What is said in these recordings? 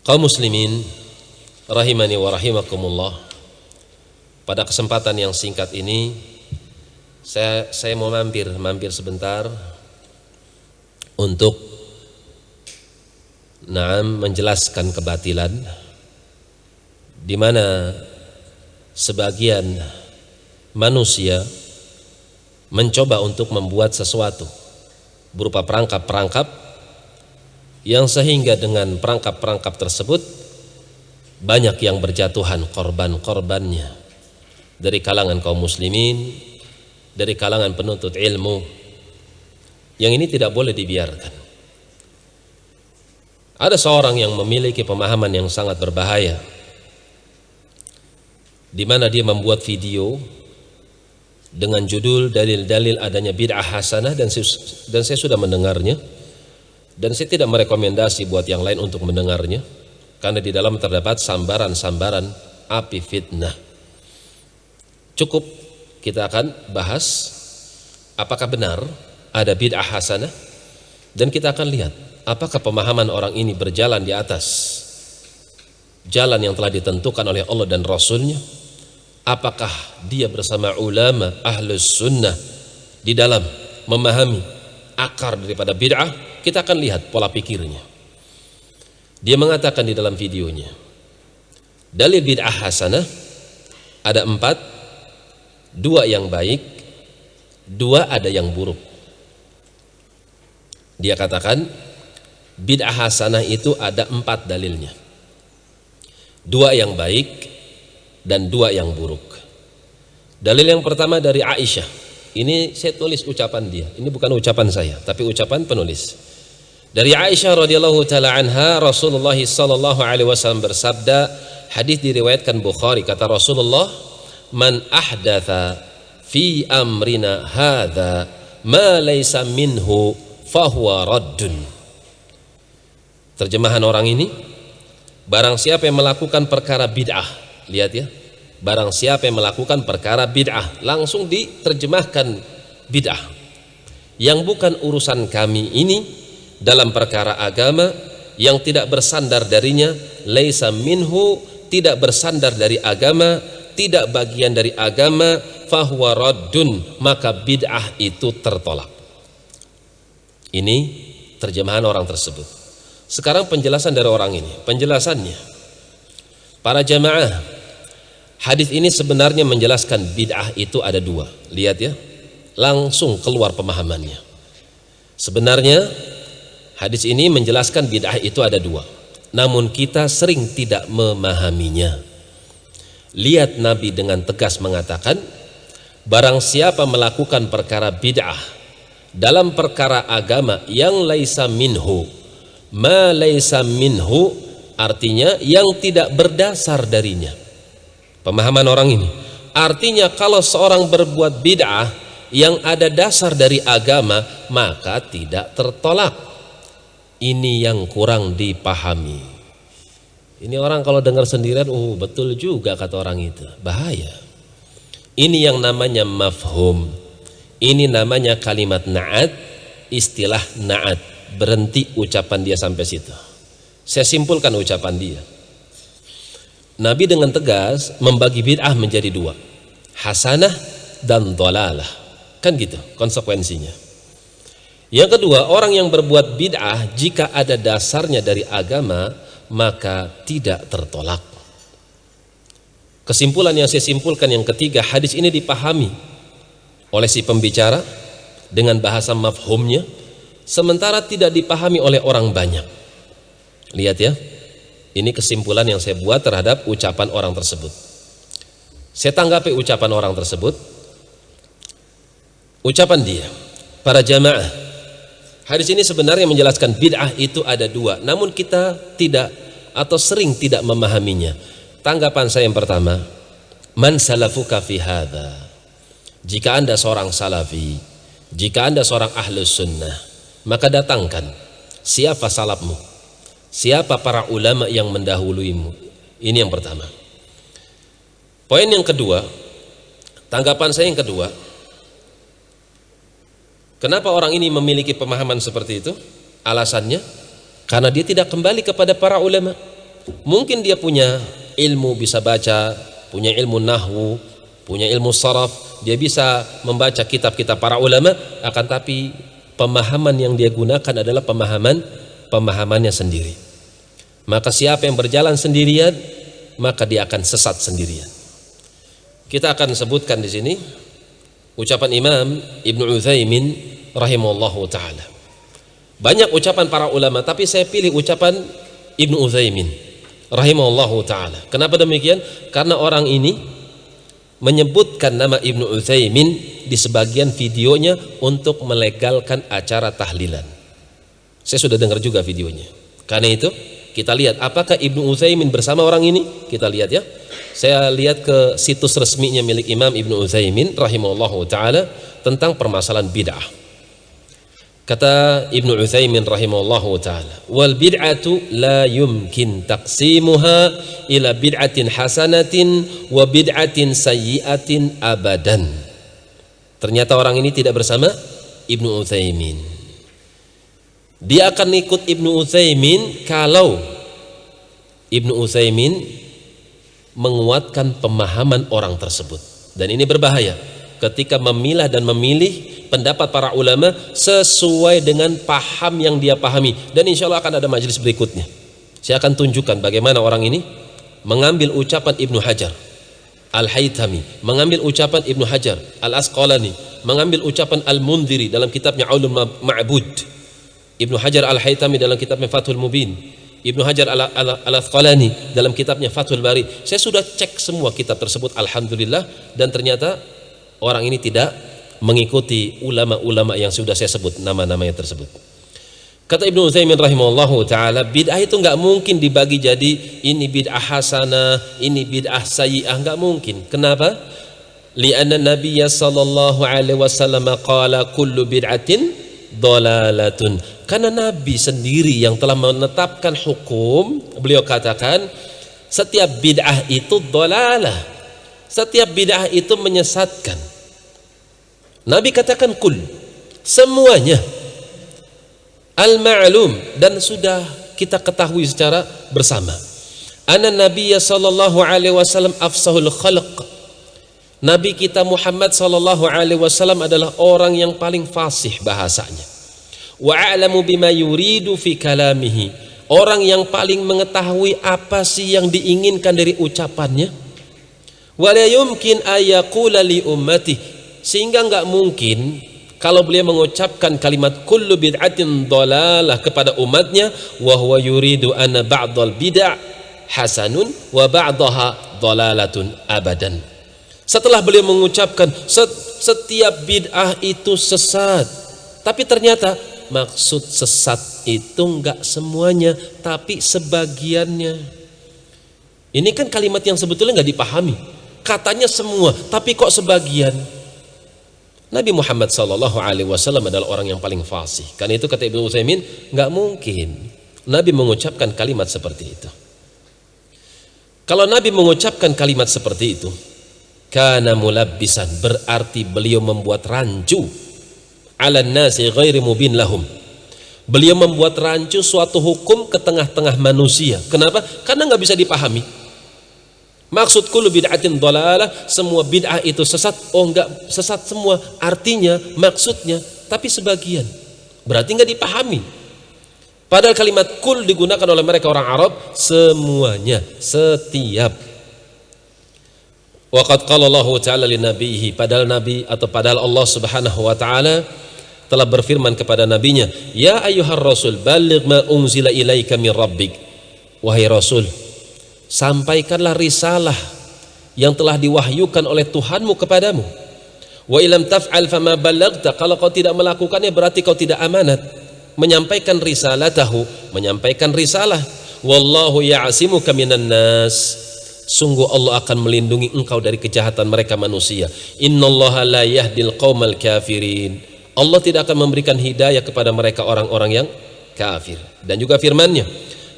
Kaum muslimin rahimani wa rahimakumullah, pada kesempatan yang singkat ini saya mau mampir sebentar untuk menjelaskan kebatilan di mana sebagian manusia mencoba untuk membuat sesuatu berupa perangkap-perangkap yang sehingga dengan perangkap-perangkap tersebut banyak yang berjatuhan korban-korbannya dari kalangan kaum muslimin, dari kalangan penuntut ilmu. Yang ini tidak boleh dibiarkan. Ada seorang yang memiliki pemahaman yang sangat berbahaya, di mana dia membuat video dengan judul dalil-dalil adanya bid'ah hasanah, dan saya sudah mendengarnya. Dan saya tidak merekomendasi buat yang lain untuk mendengarnya, karena di dalam terdapat sambaran-sambaran api fitnah. Cukup kita akan bahas apakah benar ada bid'ah hasanah, dan kita akan lihat apakah pemahaman orang ini berjalan di atas jalan yang telah ditentukan oleh Allah dan Rasulnya. Apakah dia bersama ulama ahlus sunnah di dalam memahami akar daripada bid'ah. Kita akan lihat pola pikirnya. Dia mengatakan di dalam videonya, dalil bid'ah hasanah ada 4, 2 yang baik, 2 ada yang buruk. Dia katakan bid'ah hasanah itu ada 4 dalilnya, 2 yang baik dan 2 yang buruk. Dalil yang pertama dari Aisyah. Ini saya tulis ucapan dia, ini bukan ucapan saya, tapi ucapan penulis. Dari Aisyah radhiyallahu taala anha, Rasulullah sallallahu alaihi wasallam bersabda, hadis diriwayatkan Bukhari, kata Rasulullah, "Man ahdatha fi amrina hadza ma laysa minhu fahuwa raddun." Terjemahan orang ini, barang siapa yang melakukan perkara bid'ah, lihat ya, barang siapa yang melakukan perkara bid'ah, langsung diterjemahkan bid'ah yang bukan urusan kami ini dalam perkara agama, yang tidak bersandar darinya, laisa minhu, tidak bersandar dari agama, tidak bagian dari agama, fahuwa raddun, maka bid'ah itu tertolak. Ini terjemahan orang tersebut. Sekarang penjelasan dari orang ini, penjelasannya, para jamaah, hadis ini sebenarnya menjelaskan bid'ah itu ada 2. Lihat ya, langsung keluar pemahamannya. Sebenarnya hadis ini menjelaskan bid'ah itu ada 2, namun kita sering tidak memahaminya. Lihat Nabi dengan tegas mengatakan, barang siapa melakukan perkara bid'ah dalam perkara agama yang laisa minhu, ma laisa minhu, artinya yang tidak berdasar darinya. Pemahaman orang ini artinya kalau seorang berbuat bid'ah yang ada dasar dari agama, maka tidak tertolak. Ini yang kurang dipahami. Ini orang kalau dengar sendirian, betul juga kata orang itu, bahaya. Ini yang namanya mafhum. Ini namanya kalimat na'at, istilah na'at. Berhenti ucapan dia sampai situ. Saya simpulkan ucapan dia. Nabi dengan tegas membagi bid'ah menjadi 2, hasanah dan dhalalah. Kan gitu konsekuensinya. Yang kedua, orang yang berbuat bid'ah jika ada dasarnya dari agama, maka tidak tertolak. Kesimpulan yang saya simpulkan yang ketiga, hadis ini dipahami oleh si pembicara dengan bahasa mafhumnya, sementara tidak dipahami oleh orang banyak. Lihat ya, ini kesimpulan yang saya buat terhadap ucapan orang tersebut. Saya tanggapi ucapan orang tersebut. Ucapan dia, para jamaah, hadis ini sebenarnya menjelaskan bid'ah itu ada 2, namun kita tidak atau sering tidak memahaminya. Tanggapan saya yang pertama, man salafuka fi hadza. Jika Anda seorang salafi, jika Anda seorang ahlus sunnah, maka datangkan siapa salafmu, siapa para ulama yang mendahuluimu. Ini yang pertama. Poin yang kedua, tanggapan saya yang kedua, kenapa orang ini memiliki pemahaman seperti itu? Alasannya karena dia tidak kembali kepada para ulama. Mungkin dia punya ilmu, bisa baca, punya ilmu nahwu, punya ilmu saraf, dia bisa membaca kitab-kitab para ulama, akan tapi pemahaman yang dia gunakan adalah pemahamannya sendiri. Maka siapa yang berjalan sendirian, maka dia akan sesat sendirian. Kita akan sebutkan di sini ucapan Imam Ibnu Utsaimin rahimahullahu taala. Banyak ucapan para ulama, tapi saya pilih ucapan Ibnu Utsaimin rahimahullahu taala. Kenapa demikian? Karena orang ini menyebutkan nama Ibnu Utsaimin di sebagian videonya untuk melegalkan acara tahlilan. Saya sudah dengar juga videonya. Karena itu kita lihat apakah Ibnu Utsaimin bersama orang ini. Kita lihat ya. Saya lihat ke situs resminya milik Imam Ibnu Utsaimin rahimahullahu taala tentang permasalahan bid'ah. Kata Ibnu Utsaimin rahimahullahu taala, wal bid'atu la yumkin taqsimuha ila bid'atin hasanatin wa bid'atin sayyi'atin abadan. Ternyata orang ini tidak bersama Ibnu Utsaimin. Dia akan ikut Ibnu Utsaimin kalau Ibnu Utsaimin menguatkan pemahaman orang tersebut. Dan ini berbahaya ketika memilah dan memilih pendapat para ulama sesuai dengan paham yang dia pahami. Dan insya Allah akan ada majelis berikutnya, saya akan tunjukkan bagaimana orang ini mengambil ucapan Ibnu Hajar Al-Haytami, mengambil ucapan Ibnu Hajar Al-Asqalani, mengambil ucapan Al-Mundhiri dalam kitabnya Aulul Ma'bud, Ibnu Hajar Al-Haytami dalam kitabnya Fathul Mubin, Ibnu Hajar Al-Asqalani dalam kitabnya Fathul Bari. Saya sudah cek semua kitab tersebut alhamdulillah, dan ternyata orang ini tidak mengikuti ulama-ulama yang sudah saya sebut nama-namanya tersebut. Kata Ibnu Utsaimin rahimahullahu taala, bid'ah itu enggak mungkin dibagi jadi ini bid'ah hasanah, ini bid'ah sayyi'ah, enggak mungkin. Kenapa? Li'anna Nabiyya sallallahu alaihi wasallam qala kullu bid'atin dhalalatun. Karena Nabi sendiri yang telah menetapkan hukum, beliau katakan setiap bid'ah itu dhalalah. Setiap bid'ah itu menyesatkan. Nabi katakan kul, semuanya, al-ma'lum, dan sudah kita ketahui secara bersama. Anna Nabiyya sallallahu alaihi wasallam afsahul khalq. Nabi kita Muhammad sallallahu alaihi wasallam adalah orang yang paling fasih bahasanya. Wa a'lamu bima yuridu fi kalamihi. Orang yang paling mengetahui apa sih yang diinginkan dari ucapannya. Wa la yumkin ayaqula li ummatihi. Sehingga enggak mungkin kalau beliau mengucapkan kalimat kullu bid'atin dhalalah kepada umatnya, wa huwa yuridu anna ba'dal bid'ah hasanun wa ba'daha dhalalatun abadan. Setelah beliau mengucapkan setiap bid'ah itu sesat, tapi ternyata maksud sesat itu enggak semuanya, tapi sebagiannya. Ini kan kalimat yang sebetulnya enggak dipahami. Katanya semua, tapi kok sebagian? Nabi Muhammad sallallahu alaihi wasallam adalah orang yang paling fasih. Karena itu kata Ibnu Utsaimin, enggak mungkin Nabi mengucapkan kalimat seperti itu. Kalau Nabi mengucapkan kalimat seperti itu, kana mulabbisan, berarti beliau membuat rancu ala nasi ghairi mubin lahum. Beliau membuat rancu suatu hukum ke tengah-tengah manusia. Kenapa? Karena enggak bisa dipahami. Maksud kullu bid'atin dhalalah, semua bid'ah itu sesat. Oh enggak sesat semua, artinya, maksudnya, tapi sebagian. Berarti enggak dipahami. Padahal kalimat kul digunakan oleh mereka orang Arab semuanya, setiap. Waqad qala Allah Ta'ala li nabihi, padahal Nabi atau padahal Allah Subhanahu wa taala telah berfirman kepada nabinya, ya ayyuhar rasul balligh ma unzila ilaika min rabbik. Wahai Rasul, sampaikanlah risalah yang telah diwahyukan oleh Tuhanmu kepadamu. Wa ilam taf'al fama ballaghta, kalau kau tidak melakukannya berarti kau tidak amanat menyampaikan risalatahu, menyampaikan risalah. Wallahu ya'asimuka minan nas, sungguh Allah akan melindungi engkau dari kejahatan mereka manusia. Innallaha la yahdil qaumal kafirin, Allah tidak akan memberikan hidayah kepada mereka orang-orang yang kafir. Dan juga firman-Nya,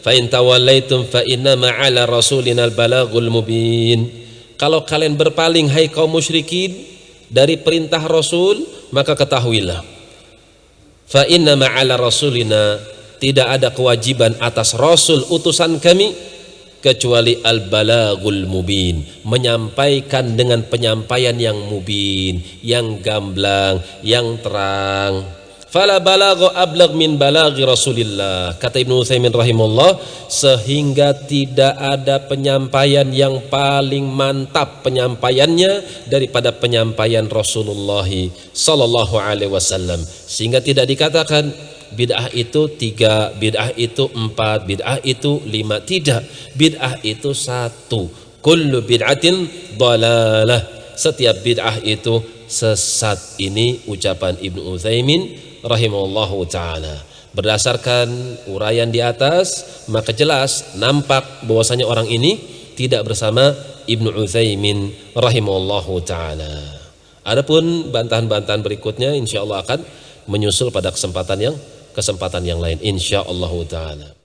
fa in tawallaitum fa inna ma'ala rasulina al-balagul mubin. Kalau kalian berpaling hai kaum musyrikin dari perintah Rasul, maka ketahuilah fa inna ma'ala rasulina, tidak ada kewajiban atas Rasul utusan kami kecuali al-balagul mubin, menyampaikan dengan penyampaian yang mubin, yang gamblang, yang terang. Fala balagha ablagh min balaghi Rasulillah, kata Ibnu Utsaimin rahimahullah, sehingga tidak ada penyampaian yang paling mantap penyampaiannya daripada penyampaian Rasulullah sallallahu alaihi wasallam, sehingga tidak dikatakan bid'ah itu 3, bid'ah itu 4, bid'ah itu 5, tidak. Bid'ah itu 1. Kullu bid'atin dhalalah, setiap bid'ah itu sesat. Ini ucapan Ibnu Utsaimin rahimahullahu ta'ala. Berdasarkan uraian di atas, maka jelas nampak bahwasanya orang ini tidak bersama Ibnu Utsaimin rahimahullahu ta'ala. Adapun bantahan-bantahan berikutnya insyaallah akan menyusul pada kesempatan yang lain insyaallah ta'ala.